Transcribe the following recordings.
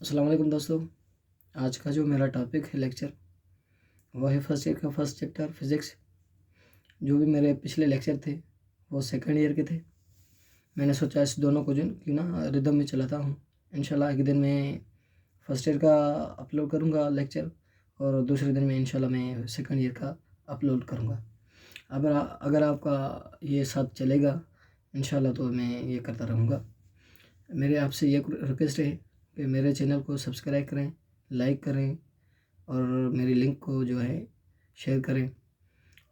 अस्सलाम वालेकुम दोस्तों। आज का जो मेरा टॉपिक है लेक्चर वो है फर्स्ट ईयर का फर्स्ट चैप्टर फिज़िक्स। जो भी मेरे पिछले लेक्चर थे वो सेकंड ईयर के थे। मैंने सोचा इस दोनों को जो क्यों ना रिदम में चलाता हूँ। इंशाल्लाह एक दिन मैं फर्स्ट ईयर का अपलोड करूँगा लेक्चर और दूसरे दिन में इंशाल्लाह मैं सेकंड ईयर का अपलोड करूँगा। अगर आपका ये साथ चलेगा इंशाल्लाह तो मैं ये करता रहूँगा। मेरे आपसे ये रिक्वेस्ट है कि मेरे चैनल को सब्सक्राइब करें, लाइक करें और मेरी लिंक को जो है शेयर करें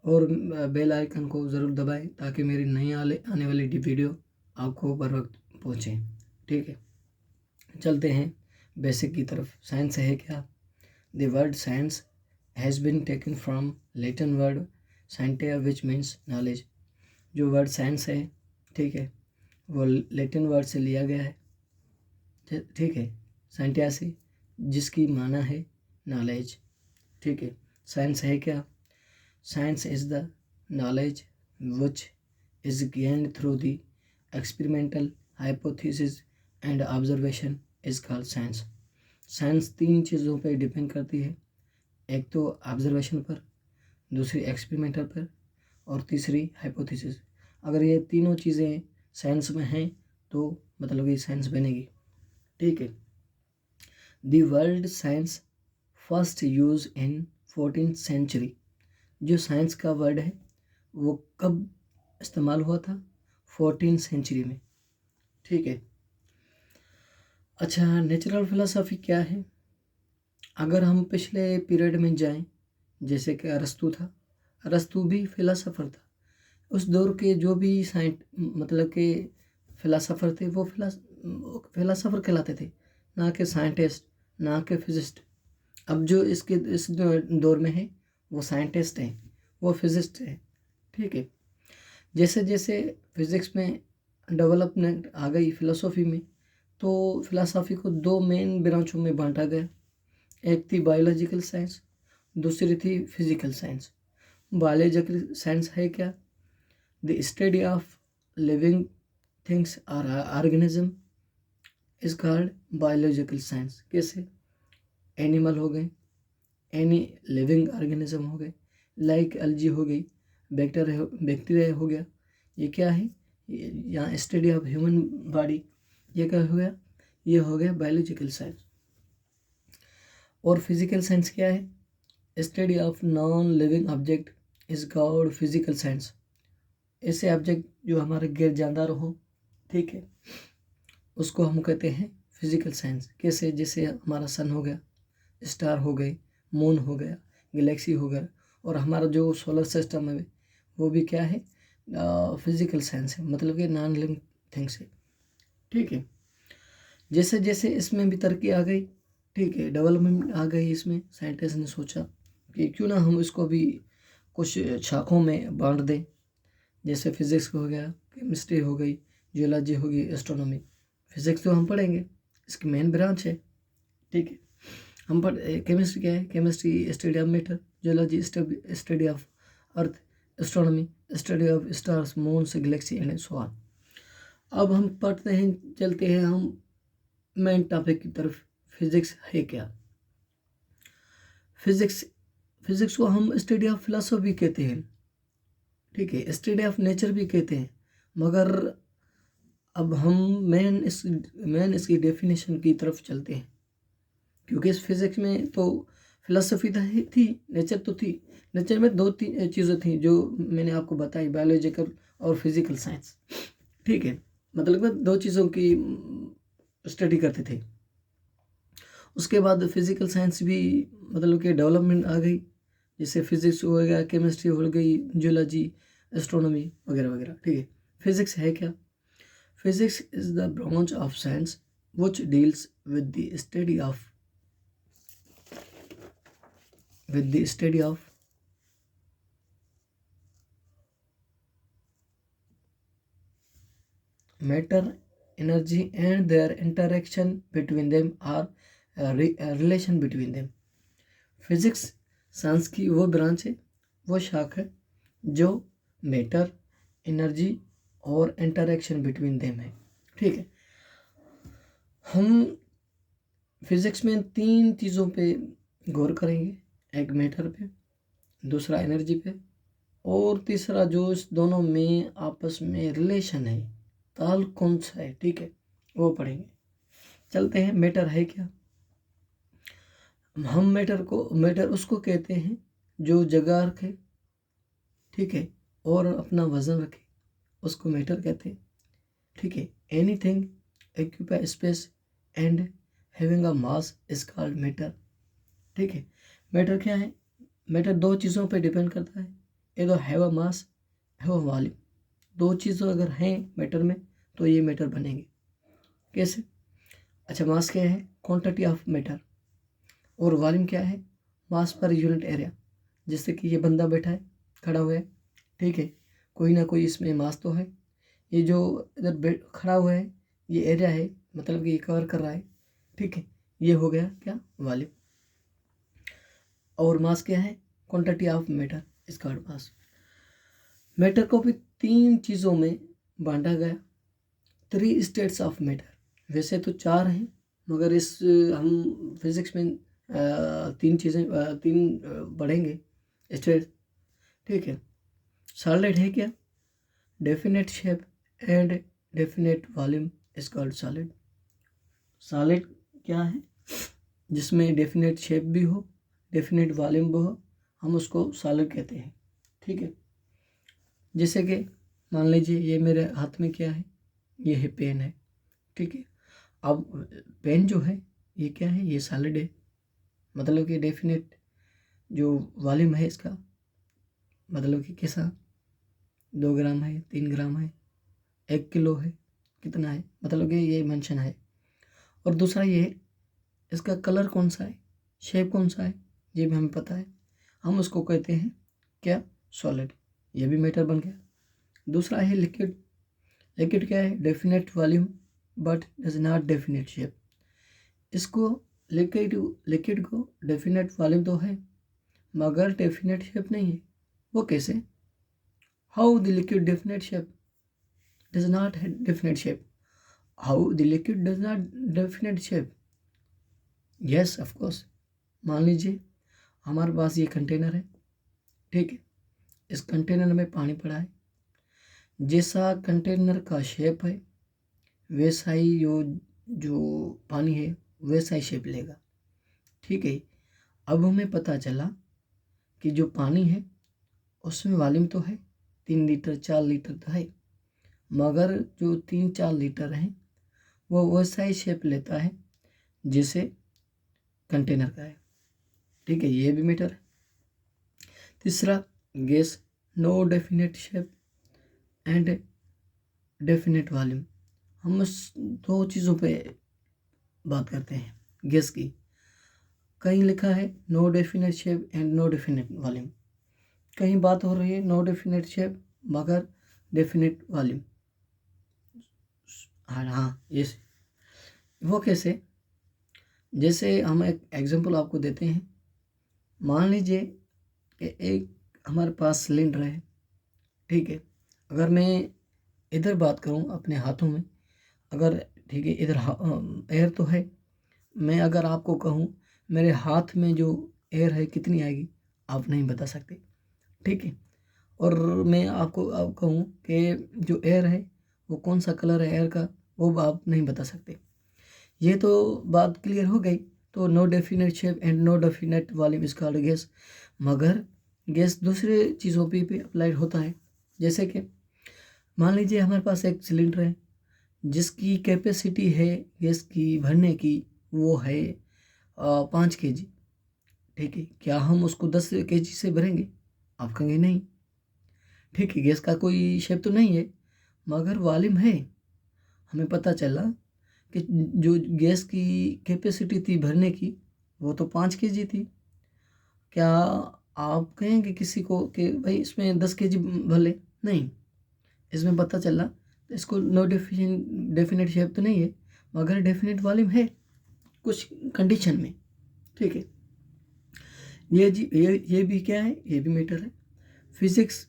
और बेल आइकन को ज़रूर दबाएं ताकि मेरी नई आने वाली वीडियो आपको बर वक्त पहुँचे। ठीक है, चलते हैं बेसिक की तरफ। साइंस है क्या? The word science has been taken from Latin word scientia which means knowledge. जो वर्ड साइंस है, ठीक है, वो लैटिन वर्ड से लिया गया है। ठीक है, साइंटिया से, जिसकी माना है नॉलेज। ठीक है, साइंस है क्या? Science is the knowledge which is gained through the experimental hypothesis and observation is called science. Science तीन चीज़ों पर डिपेंड करती है। एक तो ऑब्जर्वेशन पर, दूसरी एक्सपेरिमेंटल पर और तीसरी हाइपोथेसिस। अगर ये तीनों चीज़ें साइंस में हैं तो मतलब कि साइंस बनेगी। ठीक है, the world science first use in 14th century. जो साइंस का वर्ड है वो कब इस्तेमाल हुआ था? 14th सेंचुरी में। ठीक है, अच्छा, नेचुरल फिलोसफी क्या है? अगर हम पिछले पीरियड में जाएं, जैसे कि अरस्तु था, अरस्तु भी फिलोसफर था। उस दौर के जो भी मतलब के फिलोसफर थे वो फिलोसफर कहलाते थे, ना कि साइंटिस्ट, ना कि फिजिस्ट। अब जो इस दौर में है वो साइंटिस्ट हैं, वो फिजिस्ट हैं। ठीक है, जैसे जैसे फिज़िक्स में डेवलपमेंट आ गई फिलोसफी में, तो फिलोसफी को दो मेन ब्रांचों में बांटा गया। एक थी बायोलॉजिकल साइंस, दूसरी थी फिजिकल साइंस। बायोलॉजिकल साइंस है क्या? The study of living things और organism is called biological science. कैसे? एनिमल हो गए, एनी लिविंग ऑर्गेनिज्म हो गए, लाइक एल्गी हो गई, बैक्टीरिया हो गया। ये क्या है? यहाँ स्टडी ऑफ ह्यूमन बॉडी, ये क्या हो गया? ये हो गया बायोलॉजिकल साइंस। और फिजिकल साइंस क्या है? Study of non living object is called physical science. ऐसे ऑब्जेक्ट जो हमारे गैर जानदार हो, ठीक है, उसको हम कहते हैं फिजिकल साइंस। कैसे? जैसे हमारा सन हो गया, स्टार हो गए, मून हो गया, गैलेक्सी हो गया, और हमारा जो सोलर सिस्टम है वो भी क्या है? फिजिकल साइंस है, मतलब कि नॉन लिविंग थिंग्स है। ठीक है, जैसे जैसे इसमें भी तरक्की आ गई, ठीक है, डेवलपमेंट आ गई, इसमें साइंटिस्ट ने सोचा कि क्यों ना हम इसको भी कुछ शाखों में बांट दें। जैसे फिजिक्स हो गया, केमिस्ट्री हो गई, जियोलॉजी हो गई, एस्ट्रोनॉमी। फिजिक्स तो हम पढ़ेंगे, इसकी मेन ब्रांच है। ठीक है, हम केमिस्ट्री क्या है? Chemistry study of matter, geology study of earth, astronomy study of stars, moons, Galaxy and so on. अब हम पढ़ते हैं, चलते हैं हम मेन टॉपिक की तरफ। फिजिक्स है क्या? फिजिक्स को हम स्टडी ऑफ फिलोसफी कहते हैं। ठीक है, स्टडी ऑफ नेचर भी कहते हैं। मगर अब हम मेन इसकी डेफिनेशन की तरफ चलते हैं, क्योंकि इस फिजिक्स में तो फिलोसफी थी, नेचर तो थी। नेचर में दो तीन चीज़ें थी जो मैंने आपको बताई, बायोलॉजिकल और फिजिकल साइंस। ठीक है, मतलब दो चीज़ों की स्टडी करते थे। उसके बाद फिजिकल साइंस भी मतलब कि डेवलपमेंट आ गई, जैसे फिजिक्स हो गया, केमिस्ट्री हो गई, जियोलॉजी, एस्ट्रोनॉमी वगैरह वगैरह। ठीक है, फिजिक्स है क्या? Physics is the branch of science which deals with the study of matter, energy and their interaction between them or relation between them. Physics science की वो ब्रांच है, वो शाख है जो मैटर, एनर्जी और इंटरेक्शन बिटवीन देम है। ठीक है, हम फिजिक्स में 3 चीज़ों पे गौर करेंगे, एक मैटर पे, दूसरा एनर्जी पे, और तीसरा जो इस दोनों में आपस में रिलेशन है, ताल कौन सा है, ठीक है, वो पढ़ेंगे। चलते हैं, मैटर है क्या। हम मैटर उसको कहते हैं जो जगह रखे, ठीक है, और अपना वजन रखे, उसको मैटर कहते हैं, ठीक है। Anything occupy space and having a mass is called matter, ठीक है। मैटर क्या है? मैटर 2 चीज़ों पे डिपेंड करता है, ये तो have a mass, have a volume. 2 चीज़ें अगर हैं मैटर में तो ये मैटर बनेंगे। कैसे? अच्छा, मास क्या है? Quantity of matter. और वॉल्यूम क्या है? मास पर यूनिट एरिया। जैसे कि ये बंदा बैठा है, खड़ा हुआ है, ठीक है, कोई ना कोई इसमें मास तो है। ये जो इधर खड़ा हुआ है, ये एरिया है, मतलब कि ये कवर कर रहा है, ठीक है, ये हो गया क्या? वॉल्यूम। और मास क्या है? Quantity of matter is called mass. Matter को भी 3 चीज़ों में बांटा गया, 3 स्टेट्स ऑफ मैटर। वैसे तो 4 हैं, मगर इस हम फिजिक्स में 3 बढ़ेंगे स्टेट, ठीक है। सॉलिड है क्या? Definite shape and definite volume is called solid. Solid क्या है? जिसमें डेफिनेट शेप भी हो, डेफिनेट वॉल्यूम भी हो, हम उसको सॉलिड कहते हैं, ठीक है। जैसे कि मान लीजिए ये मेरे हाथ में क्या है, ये है पेन है, ठीक है। अब पेन जो है ये क्या है? ये सॉलिड है, मतलब कि डेफिनेट जो वॉल्यूम है इसका, मतलब कि कैसा, 2 ग्राम है, 3 ग्राम है, 1 किलो है, कितना है, मतलब कि ये मेंशन है। और दूसरा ये इसका कलर कौन सा है, शेप कौन सा है, ये भी हमें पता है, हम उसको कहते हैं क्या? सॉलिड। ये भी मैटर बन गया। दूसरा है लिक्विड। लिक्विड क्या है? Definite volume but does not definite shape. इसको लिक्विड को डेफिनेट वॉल्यूम तो है मगर डेफिनेट शेप नहीं है। वो कैसे? How the liquid definite shape does not definite shape. How the liquid does not definite shape. Yes of course. मान लीजिए हमारे पास ये कंटेनर है, ठीक है, इस कंटेनर में पानी पड़ा है, जैसा कंटेनर का शेप है वैसा ही जो पानी है वैसा ही शेप लेगा, ठीक है। अब हमें पता चला कि जो पानी है उसमें वॉल्यूम तो है 3 लीटर 4 लीटर तो है, मगर जो 3-4 लीटर है वो वैसा ही शेप लेता है जैसे कंटेनर का है, ठीक है, ये भी मीटर है। तीसरा, gas, no definite shape and definite volume. हम उस 2 चीज़ों पे बात करते हैं गैस की। कहीं लिखा है no definite shape and no definite volume, कहीं बात हो रही है नो डेफिनेट शेप मगर डेफिनेट वॉल्यूम। हाँ, ये वो कैसे? जैसे हम एक एग्जांपल आपको देते हैं। मान लीजिए कि एक हमारे पास सिलेंडर है, ठीक है। अगर मैं इधर बात करूं अपने हाथों में, अगर ठीक है इधर एयर तो है, मैं अगर आपको कहूं मेरे हाथ में जो एयर है कितनी आएगी, आप नहीं बता सकते, ठीक है। और मैं आपको कहूँ कि जो एयर है वो कौन सा कलर है एयर का, वो आप नहीं बता सकते। ये तो बात क्लियर हो गई। तो no definite shape and no definite volume is called gas. मगर गैस दूसरे चीज़ों पे भी अप्लाइड होता है। जैसे कि मान लीजिए हमारे पास एक सिलेंडर है जिसकी कैपेसिटी है गैस की भरने की, वो है 5 kg, ठीक है। क्या हम उसको 10 kg से भरेंगे? आप कहेंगे नहीं, ठीक है, गैस का कोई शेप तो नहीं है मगर वॉल्यूम है। हमें पता चला कि जो गैस की कैपेसिटी थी भरने की वो तो 5 kg थी। क्या आप कहेंगे किसी को कि भाई इसमें 10 kg भर ले? नहीं, इसमें पता चला इसको नो डेफिनेट शेप तो नहीं है मगर डेफिनेट वॉल्यूम है कुछ कंडीशन में, ठीक है। ये भी क्या है? ये भी मैटर है।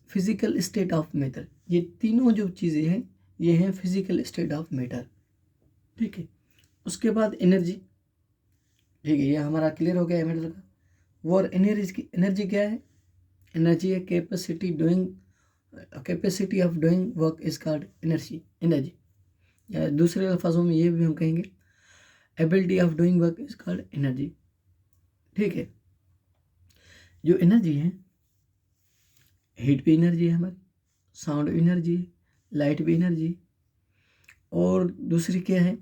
फिजिकल स्टेट ऑफ मैटर, ये तीनों जो चीज़ें हैं ये हैं फिजिकल स्टेट ऑफ मैटर, ठीक है। उसके बाद एनर्जी। ठीक है, ये हमारा क्लियर हो गया मेटल का। वो एनर्जी क्या है? एनर्जी है capacity of doing work is called energy. या दूसरे अल्फाजों में ये भी हम कहेंगे ability of doing work is called energy. ठीक है, जो एनर्जी है, हीट भी एनर्जी है हमारी, साउंड भी एनर्जी है, लाइट भी एनर्जी। और दूसरी क्या है?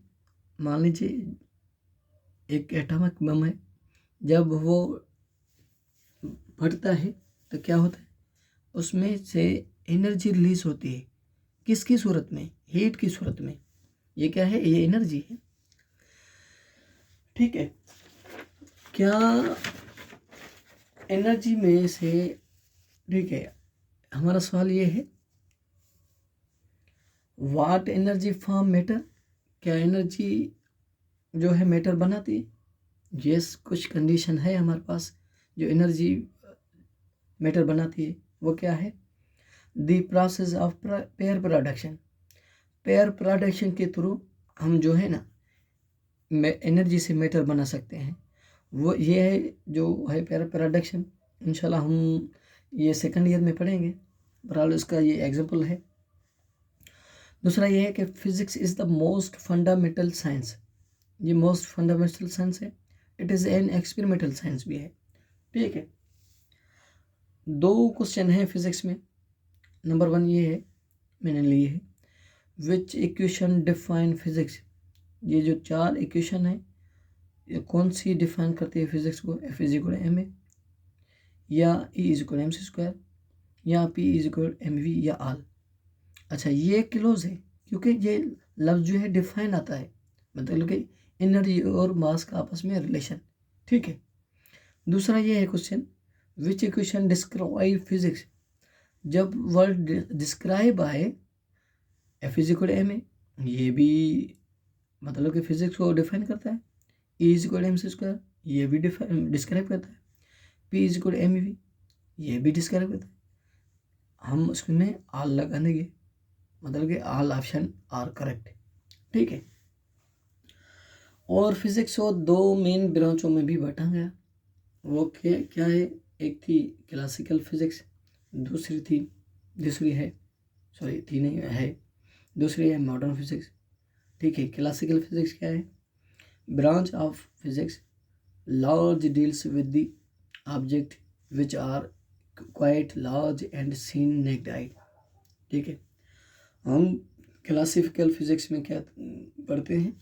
मान लीजिए एक एटॉमिक बम है, जब वो फटता है तो क्या होता है? उसमें से एनर्जी रिलीज होती है। किसकी सूरत में? हीट की सूरत में। ये क्या है? ये एनर्जी है। ठीक है, क्या एनर्जी में से, ठीक है, हमारा सवाल ये है, व्हाट एनर्जी फॉर्म मैटर? क्या एनर्जी जो है मैटर बनाती है? यस, कुछ कंडीशन है हमारे पास जो एनर्जी मैटर बनाती है। वो क्या है? The process of pair production. Pair production के थ्रू हम जो है ना एनर्जी से मैटर बना सकते हैं। वो ये है जो है पेयर प्रोडक्शन। इंशाल्लाह हम ये सेकंड ईयर में पढ़ेंगे, बहरहाल उसका ये एग्जांपल है। दूसरा ये है कि physics is the most fundamental science. ये मोस्ट फंडामेंटल साइंस है। It is an experimental science भी है। ठीक है, 2 क्वेश्चन हैं फिजिक्स में। नंबर 1 ये है, मैंने लिए है, विच इक्वेशन डिफाइन फिजिक्स। ये जो 4 इक्वेशन है, ये कौन सी डिफाइन करती है फिजिक्स को? F is equal M A, या E is equal M C square, या P is equal M V, या आल। अच्छा, ये क्लोज है क्योंकि ये लफ्ज़ जो है डिफाइन आता है, मतलब कि एनर्जी और मास का आपस में रिलेशन। ठीक है, दूसरा ये है question, which equation describe physics. जब वर्ड डिस्क्राइब आए F is equal M A, ये भी मतलब कि फिजिक्स को डिफाइन करता है। E is equal M C square, ये भी डिस्क्राइब करता है। P is equal M V, ये भी डिस्क्राइब करता है। हम उसमें आल लगा देंगे, मतलब कि आल ऑप्शन आर करेक्ट। ठीक है, और फिजिक्स को 2 मेन ब्रांचों में भी बांटा गया। वो क्या है? एक थी क्लासिकल फिजिक्स, दूसरी है, सॉरी थी नहीं है, दूसरी है मॉडर्न फिजिक्स। ठीक है, क्लासिकल फिजिक्स क्या है? Branch of physics large deals with the object which are quite large and seen naked eye. ठीक है, हम क्लासिकल फिजिक्स में क्या पढ़ते हैं?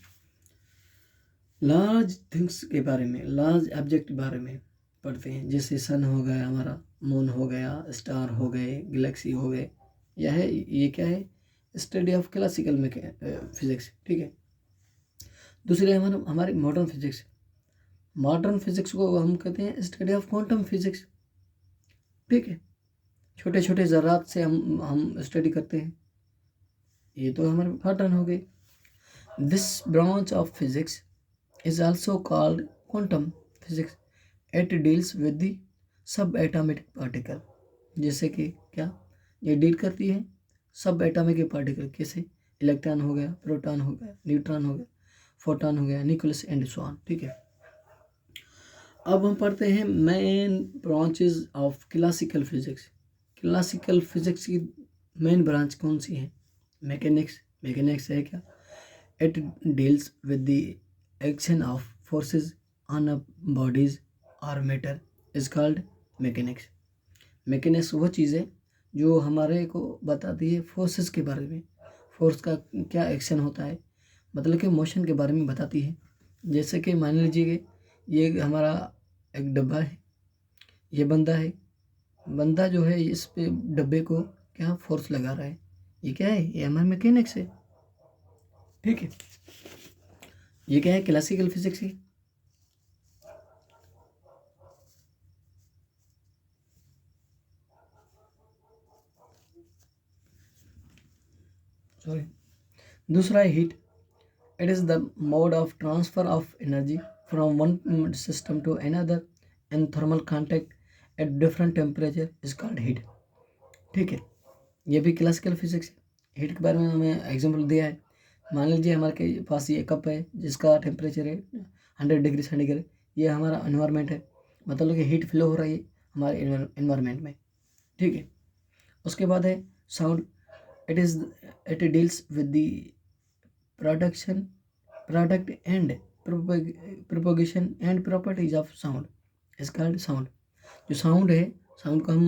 लार्ज थिंग्स के बारे में, लार्ज ऑब्जेक्ट के बारे में पढ़ते हैं, जैसे सन हो गया हमारा, मून हो गया, स्टार हो गए, गैलेक्सी हो गए। यह है, ये क्या है? स्टडी ऑफ क्लासिकल में फिजिक्स। ठीक है, दूसरे हमारी मॉडर्न फिजिक्स। मॉडर्न फिजिक्स को हम कहते हैं स्टडी ऑफ क्वांटम फिजिक्स। ठीक है, छोटे छोटे ज़रात से हम स्टडी करते हैं। ये तो हमारे मॉडर्न हो गए। This branch of physics is also called quantum physics. It deals with the subatomic particle। जैसे कि क्या ये डील करती है? सब एटॉमिक पार्टिकल, कैसे? इलेक्ट्रॉन हो गया, प्रोटॉन हो गया, न्यूट्रॉन हो गया, फोटॉन हो गया, न्यूक्लियस एंड सो ऑन। ठीक है, अब हम पढ़ते हैं main branches of classical physics. Classical physics की मेन ब्रांच कौन सी है? मैकेनिक्स है क्या? It deals with the action of forces on a bodies और matter is called mechanics. Mechanics वो चीज़ है जो हमारे को बताती है फोर्सेस के बारे में, फोर्स का क्या एक्शन होता है, मतलब कि मोशन के बारे में बताती है। जैसे कि मान लीजिए ये हमारा एक डब्बा है, ये बंदा जो है इस पे डब्बे को क्या फोर्स लगा रहा है, ये क्या है? ये हमारा मैकेनिक्स है। ठीक है, ये क्या है? क्लासिकल फिजिक्स है। सॉरी, दूसरा है heat. It is the mode of transfer of energy from one system to another in thermal contact at different temperature is called heat. ठीक है, ये भी क्लासिकल फिजिक्स है। हीट के बारे में हमें एग्जांपल दिया है। मान लीजिए हमारे के पास ये कप है जिसका टेम्परेचर है 100 डिग्री सेंटीग्रेड, ये हमारा एनवायरनमेंट है, मतलब कि हीट फ्लो हो रही है हमारे एनवायरनमेंट में, ठीक है। उसके बाद है sound, it deals with the product and propagation and properties of sound is called sound. जो साउंड है, साउंड को हम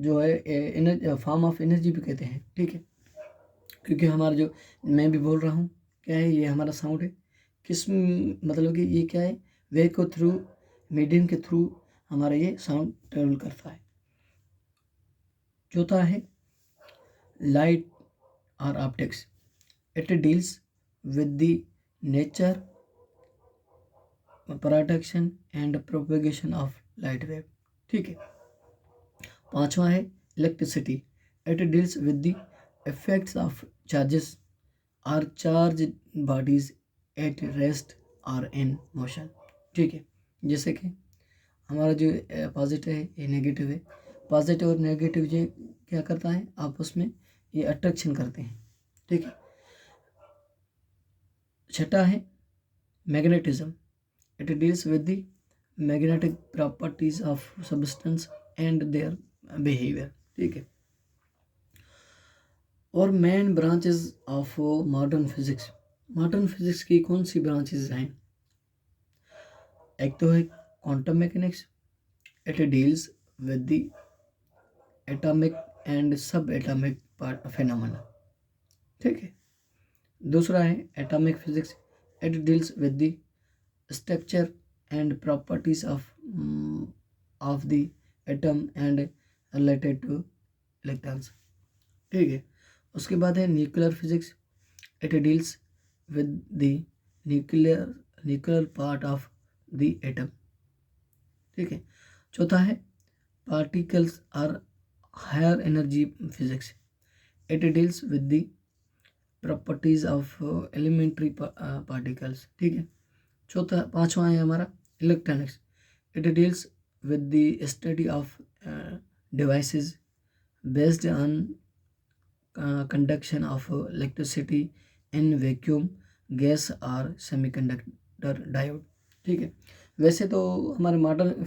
जो है फॉर्म ऑफ एनर्जी भी कहते हैं, ठीक है। क्योंकि हमारा जो मैं भी बोल रहा हूँ क्या है, ये हमारा साउंड है। किस मतलब कि ये क्या है, वे को थ्रू, मीडियम के थ्रू हमारा ये साउंड ट्रेवल करता है। चौथा है लाइट और optics, it deals with the nature, production and propagation of light wave, ठीक है। पांचवा है electricity, it deals with the effects of charges or charge bodies at rest और इन मोशन, ठीक है। जैसे कि हमारा जो पॉजिटिव है ये नेगेटिव है, पॉजिटिव और नेगेटिव जो क्या करता है आपस में ये अट्रैक्शन करते हैं, ठीक है। छठा है magnetism, it deals with the magnetic properties of substance and their behaviour, ठीक है। और main branches of modern physics, modern physics की कौन सी ब्रांचेस हैं? एक तो है quantum mechanics, it deals with the atomic and सब एटॉमिक पार्ट फिनोमेना, ठीक है। दूसरा है atomic physics, it deals with the structure and properties of the atom and related two electrons, ठीक है। उसके बाद है nuclear physics, it deals with the nuclear part of the atom, ठीक है। चौथा है पार्टिकल्स और higher energy physics, it deals with the properties of elementary particles, ठीक है। पांचवा है हमारा electronics, it deals with the study of devices based on conduction of electricity in vacuum gas और सेमीकंडक्टर डायोड, ठीक है। वैसे तो हमारे मॉडर्न